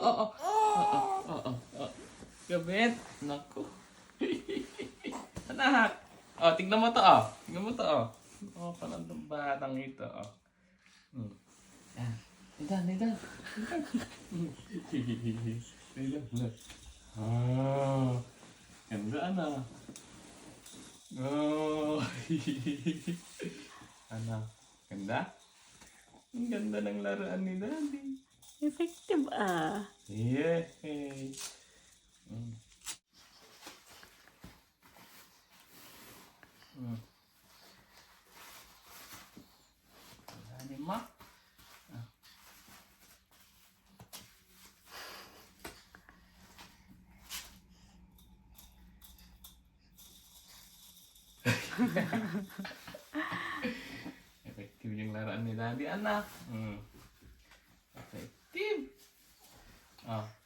Oo. Oo. Kabit. Naku. Anak. Oh, tignan mo to, oh. Tignan mo to, oh. Oh, parang itong batang ito, oh. Yan. Nidan. Nidan. Oh. Ganda, ano. Oh. Ano? Ganda? Ang ganda ng laruan ni Daddy. Effective ah. Yay! Mm. Mm. Daddy ma? Ah. Effective yung laruan ni Daddy, anak. Effective. Ah.